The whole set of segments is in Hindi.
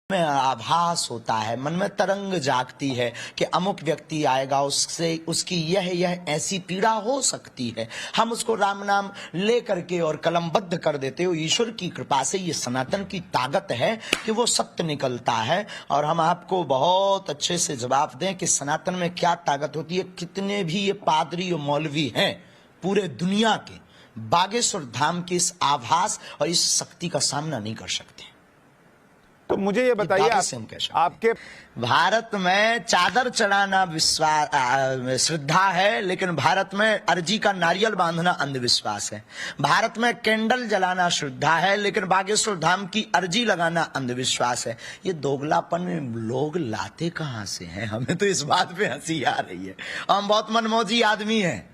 में आभास होता है, मन में तरंग जागती है कि अमुक व्यक्ति आएगा, उससे उसकी यह ऐसी पीड़ा हो सकती है। हम उसको राम नाम ले करके और कलमबद्ध कर देते हो। ईश्वर की कृपा से ये सनातन की ताकत है कि वो सत्य निकलता है। और हम आपको बहुत अच्छे से जवाब दें कि सनातन में क्या ताकत होती है। कितने भी ये पादरी और मौलवी हैं पूरे दुनिया के, बागेश्वर धाम की इस आभास और इस शक्ति का सामना नहीं कर सकते। तो मुझे ये बताइए, आपके भारत में चादर चढ़ाना विश्वास श्रद्धा है, लेकिन भारत में अर्जी का नारियल बांधना अंधविश्वास है। भारत में कैंडल जलाना श्रद्धा है, लेकिन बागेश्वर धाम की अर्जी लगाना अंधविश्वास है। ये दोगलापन लोग लाते कहां से हैं? हमें तो इस बात पे हंसी आ रही है। हम बहुत मनमौजी आदमी हैं।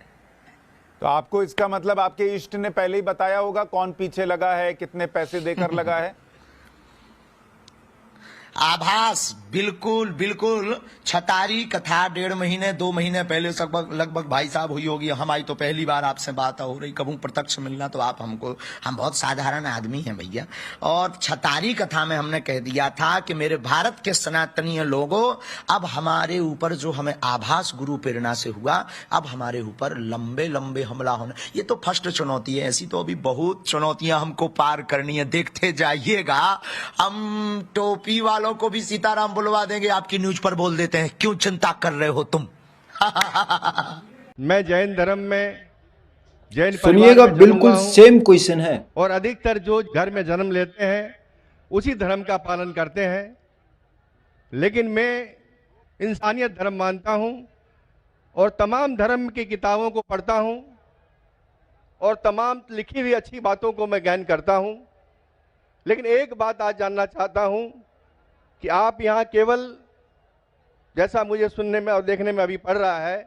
तो आपको इसका मतलब आपके इष्ट ने पहले ही बताया होगा कौन पीछे लगा है, कितने पैसे देकर लगा है? आभास बिल्कुल बिल्कुल। छतारी कथा 1.5 महीने 2 महीने पहले लगभग भाई साहब हुई होगी। हमारी तो पहली बार आपसे बात हो रही, कभी प्रत्यक्ष मिलना तो आप हमको, हम बहुत साधारण आदमी हैं भैया। और छतारी कथा में हमने कह दिया था कि मेरे भारत के सनातनीय लोगों, अब हमारे ऊपर जो हमें आभास गुरु प्रेरणा से हुआ, अब हमारे ऊपर लंबे लंबे हमला होने। ये तो फर्स्ट चुनौती है, ऐसी तो अभी बहुत चुनौतियां हमको पार करनी है। देखते जाइएगा, हम टोपी वालों को भी सीताराम बुलवा देंगे, आपकी न्यूज पर बोल देते हैं क्यों चिंता कर रहे हो तुम। मैं जैन धर्म में, जैन सुनिएगा, बिल्कुल सेम क्वेश्चन है। और अधिकतर जो घर में जन्म लेते हैं उसी धर्म का पालन करते हैं। लेकिन मैं इंसानियत धर्म मानता हूं और तमाम धर्म की किताबों को पढ़ता हूं और तमाम लिखी हुई अच्छी बातों को मैं ज्ञान करता हूं। लेकिन एक बात आज जानना चाहता हूं कि आप यहाँ केवल, जैसा मुझे सुनने में और देखने में अभी पड़ रहा है,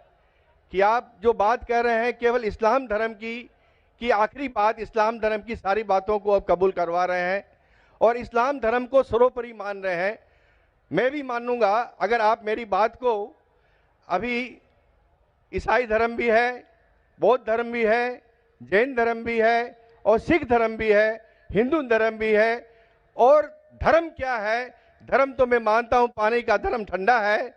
कि आप जो बात कह रहे हैं केवल इस्लाम धर्म की आखिरी बात, इस्लाम धर्म की सारी बातों को आप कबूल करवा रहे हैं और इस्लाम धर्म को सर्वोपरि मान रहे हैं। मैं भी मानूंगा अगर आप मेरी बात को, अभी ईसाई धर्म भी है, बौद्ध धर्म भी है, जैन धर्म भी है और सिख धर्म भी है, हिंदू धर्म भी है। और धर्म क्या है? धर्म तो मैं मानता हूं पानी का धर्म ठंडा है,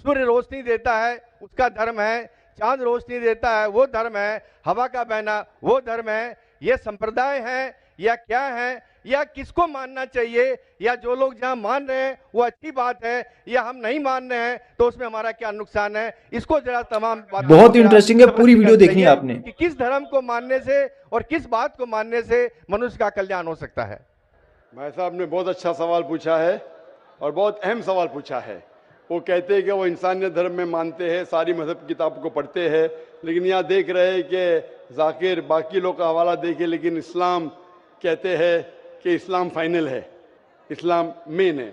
सूर्य रोशनी देता है उसका धर्म है, चांद रोशनी देता है वो धर्म है, हवा का बहना वो धर्म है। ये संप्रदाय है या क्या है, या किसको मानना चाहिए, या जो लोग जहां मान रहे हैं वो अच्छी बात है, या हम नहीं मान रहे हैं तो उसमें हमारा क्या नुकसान है? इसको जरा तमाम बात, बहुत इंटरेस्टिंग है, पूरी वीडियो देखनी है आपने कि किस धर्म को मानने से और किस बात को मानने से मनुष्य का कल्याण हो सकता है। भाई साहब ने बहुत अच्छा सवाल पूछा है और बहुत अहम सवाल पूछा है। वो कहते हैं कि वो इंसानियत धर्म में मानते हैं, सारी मजहब की किताबों को पढ़ते हैं, लेकिन यहाँ देख रहे हैं कि जाकिर बाकी लोग का हवाला देके, लेकिन इस्लाम कहते हैं कि इस्लाम फाइनल है, इस्लाम मेन है।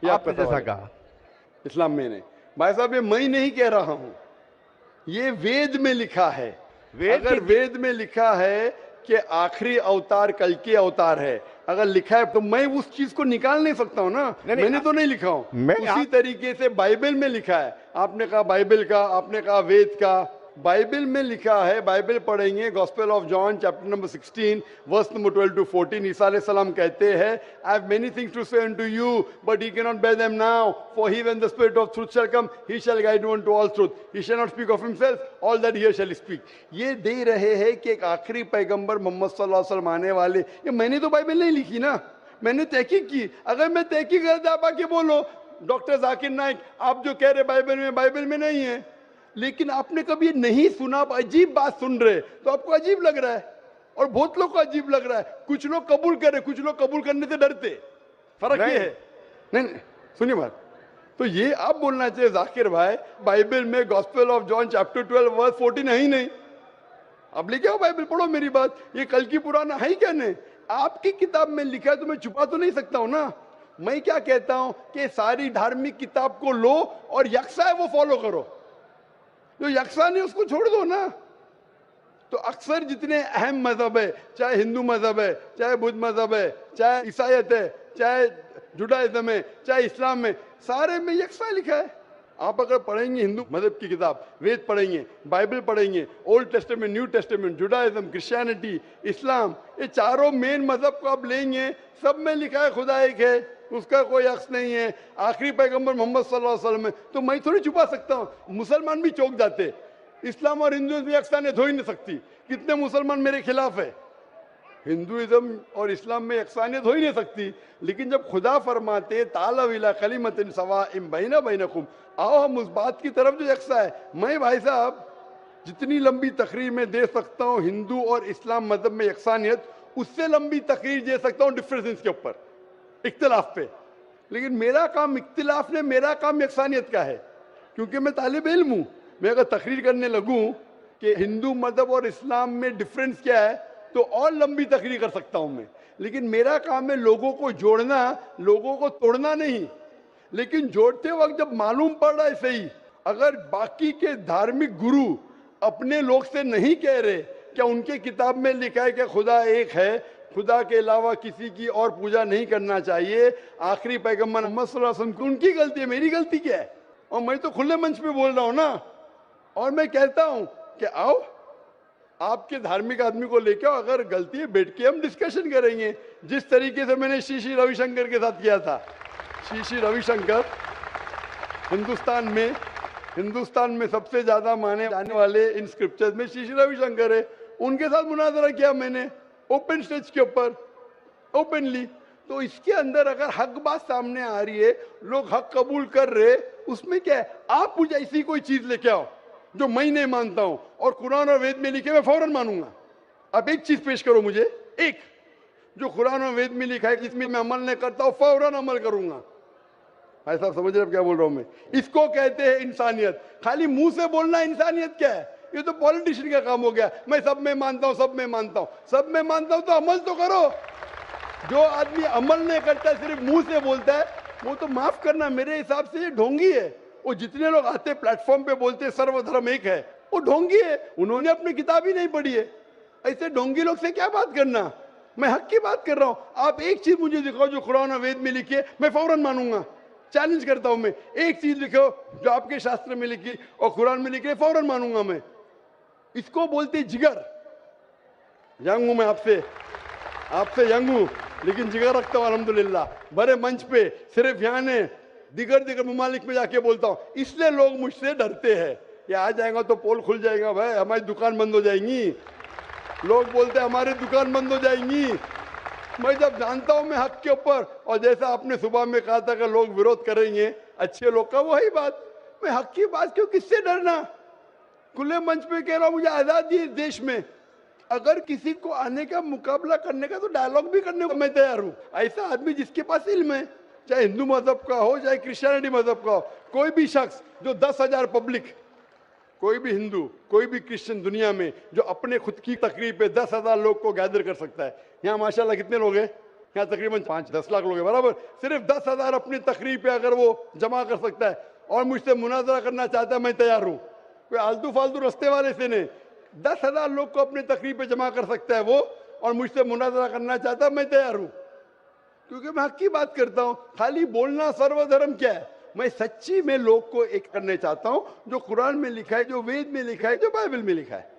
ये आपका जैसा कहा, इस्लाम मेन है। भाई साहब, ये मैं नहीं कह रहा हूँ, ये वेद में लिखा है। अगर वेद में लिखा है कि आखिरी अवतार कल के अवतार है, अगर लिखा है तो मैं उस चीज को निकाल नहीं सकता हूं ना। मैंने तो नहीं लिखा हूं, उसी तरीके से बाइबल में लिखा है। आपने कहा बाइबल का, आपने कहा वेद का, बाइबल में लिखा है। बाइबल पढ़ेंगे, gospel of John chapter number 16 verse number 12 to 14, ईसा अलैहिस्सलाम कहते हैं, I have many things to say unto you but he can not bear them now, for he when the spirit of truth shall come he shall guide you into all truth, he shall not speak of himself, all that he shall speak. ये दे रहे हैं कि एक आखिरी पैगंबर मोहम्मद सल्लल्लाहु अलैहि वसल्लम आने वाले। ये मैंने तो बाइबल नहीं लिखी ना, मैंने तहकीक की। अगर मैं तहकीक करता, आप आके बोलो डॉक्टर जाकिर नाइक आप जो कह रहे बाइबल में नहीं है, लेकिन आपने कभी नहीं सुना, आप अजीब बात सुन रहे तो आपको अजीब लग रहा है और बहुत लोग को अजीब लग रहा है। कुछ लोग कबूल करे, कुछ लोग कबूल करने से डरते। फर्क ये है। नहीं, सुनिए बात, तो ये आप बोलना चाहिए जाकिर भाई, बाइबल में gospel of John chapter 12 verse 14 है ही नहीं। अब लेके आओ बाइबल, पढ़ो मेरी बात। ये कल की पुराना है ही क्या? नहीं, आपकी किताब में लिखा है तो मैं छुपा तो नहीं सकता हूं ना। मैं क्या कहता हूं कि सारी धार्मिक किताब को लो और यकसा है वो फॉलो करो, जो यकसा नहीं उसको छोड़ दो ना। तो अक्सर जितने अहम मजहब है, चाहे हिंदू मजहब है, चाहे बुद्ध मजहब है, चाहे ईसाईयत है, चाहे जुडाइज्म है, चाहे इस्लाम है, सारे में यकसा लिखा है। आप अगर पढ़ेंगे हिंदू मजहब की किताब, वेद पढ़ेंगे, बाइबल पढ़ेंगे, old testament, new testament, Judaism, Christianity, Islam, ये चारों मेन मजहब को आप लेंगे, सब में लिखा है खुदा एक है, उसका कोई अक्स नहीं है, आखिरी पैगंबर मोहम्मद सल्लल्लाहु अलैहि वसल्लम है, तो मैं थोड़ी छुपा सकता हूँ। मुसलमान भी चौंक जाते, इस्लाम और हिंदुइज्म में यकसानियत हो ही नहीं सकती। कितने मुसलमान मेरे खिलाफ है, हिंदुइज्म और इस्लाम में यकसानियत हो ही नहीं सकती। लेकिन जब खुदा फरमाते ताला इला कलिमतिन सवाइम बैना बैनकुम, आओ हम उस बात की तरफ जो यकसा है। मैं भाई साहब जितनी लंबी तकरीर में दे सकता हूँ हिंदू और इस्लाम मजहब में यकसानियत, उससे लंबी तकरीर दे सकता हूँ डिफरेंसेस के ऊपर, इख्तिलाफ पे। लेकिन मेरा काम इख्तिलाफ ने, मेरा काम यकसानियत का है, क्योंकि मैं तालिब इल्म हूँ। मैं अगर तकरीर करने लगूँ कि हिंदू मजहब और इस्लाम में डिफरेंस क्या है, तो और लंबी तकरीर कर सकता हूँ मैं। लेकिन मेरा काम है लोगों को जोड़ना, लोगों को तोड़ना नहीं। लेकिन जोड़ते वक्त जब मालूम पड़ रहा है सही, अगर बाकी के धार्मिक गुरु अपने लोग से नहीं कह रहे, क्या उनके किताब में लिखा है कि खुदा एक है, खुदा के अलावा किसी की और पूजा नहीं करना चाहिए, आखिरी पैगंबर मोहम्मद सल्लल्लाहु अलैहि वसल्लम की, उनकी गलती है, मेरी गलती क्या है? और मैं तो खुले मंच पे बोल रहा हूं ना, और मैं कहता हूं कि आओ आपके धार्मिक आदमी को लेकर, अगर गलती है बैठ के हम डिस्कशन करेंगे, जिस तरीके से मैंने श्री श्री रविशंकर के साथ किया था। श्री श्री रविशंकर हिंदुस्तान में सबसे ज्यादा माने जाने वाले इन स्क्रिप्चर्स में श्री श्री रविशंकर है। उनके साथ मुनाजरा किया मैंने ओपन स्टेज के ऊपर, ओपनली। तो इसके अंदर अगर हक बात सामने आ रही है, लोग हक कबूल कर रहे, उसमें क्या है? आप मुझे ऐसी कोई चीज लेके आओ जो मैं नहीं मानता हूं और कुरान और वेद में लिखे मैं फौरन मानूंगा। आप एक चीज पेश करो मुझे, एक जो कुरान और वेद में लिखा है कि इसमें मैं अमल नहीं करता हूं, फौरन अमल करूंगा। भाई साहब समझ रहे क्या बोल रहा हूं मैं? इसको कहते हैं इंसानियत। खाली मुंह से बोलना इंसानियत क्या है? ये तो पॉलिटिशियन का काम हो गया। मैं सब में मानता हूं, सब में मानता हूं, सब में मानता हूं, तो अमल तो करो। जो आदमी अमल नहीं करता, सिर्फ मुंह से बोलता है, वो तो माफ करना मेरे हिसाब से ये ढोंगी है। वो जितने लोग आते प्लेटफॉर्म पे बोलते सर्वधर्म एक है, वो ढोंगी है, उन्होंने अपनी किताब ही नहीं पढ़ी है। ऐसे ढोंगी लोग से क्या बात करना? मैं हक की बात कर रहा हूं। आप एक चीज मुझे दिखाओ जो कुरान और वेद में लिखी है, मैं फौरन मानूंगा। चैलेंज करता हूं मैं, एक चीज लिखो जो आपके शास्त्र में लिखी और कुरान में लिखी है, फौरन मानूंगा मैं। इसको बोलते जिगर। यंग हूं मैं आपसे यंग हूं, लेकिन जिगर रखता हूं अल्हम्दुलिल्लाह। बड़े मंच पे सिर्फ यहाँ ने दिगर ममालिक में जाके बोलता हूं, इसलिए लोग मुझसे डरते हैं। ये आ जाएगा तो पोल खुल जाएगा, भाई हमारी दुकान बंद हो जाएंगी। लोग बोलते हैं हमारी दुकान बंद हो जाएंगी। मैं जब जानता हूं मैं हक के ऊपर, और जैसा आपने सुबह में कहा था कि लोग विरोध करेंगे अच्छे लोग का, वही बात। मैं हक की बात क्यों, किससे डरना? खुले मंच पे कह रहा हूं, मुझे आजादी है देश में। अगर किसी को आने का मुकाबला करने का, तो डायलॉग भी करने को मैं तैयार हूं। ऐसा आदमी जिसके पास इल्म है, चाहे हिंदू मजहब का हो चाहे क्रिश्चियनिटी मजहब का हो, कोई भी शख्स जो 10,000 पब्लिक, कोई भी हिंदू कोई भी क्रिश्चियन दुनिया में जो अपने खुद की तकरीर पे 10,000 लोग को गैदर कर सकता है। यहाँ माशाल्लाह कितने लोग हैं? यहाँ तकरीबन 5-10 लाख लोग हैं बराबर। सिर्फ 10,000 अपनी तकरीर पे अगर वो जमा कर सकता है और मुझसे मुनाजरा करना चाहता है, मैं तैयार हूँ। कोई आलतू फालतू रस्ते वाले से नहीं, 10,000 लोग को अपनी तकरीर पे जमा कर सकता है वो, और मुझसे मुनाजरा करना चाहता है, मैं तैयार हूँ। क्योंकि मैं हक की बात करता हूँ। खाली बोलना सर्वधर्म क्या है? मैं सच्ची में लोग को एक करने चाहता हूँ, जो कुरान में लिखा है, जो वेद में लिखा है, जो बाइबल में लिखा है।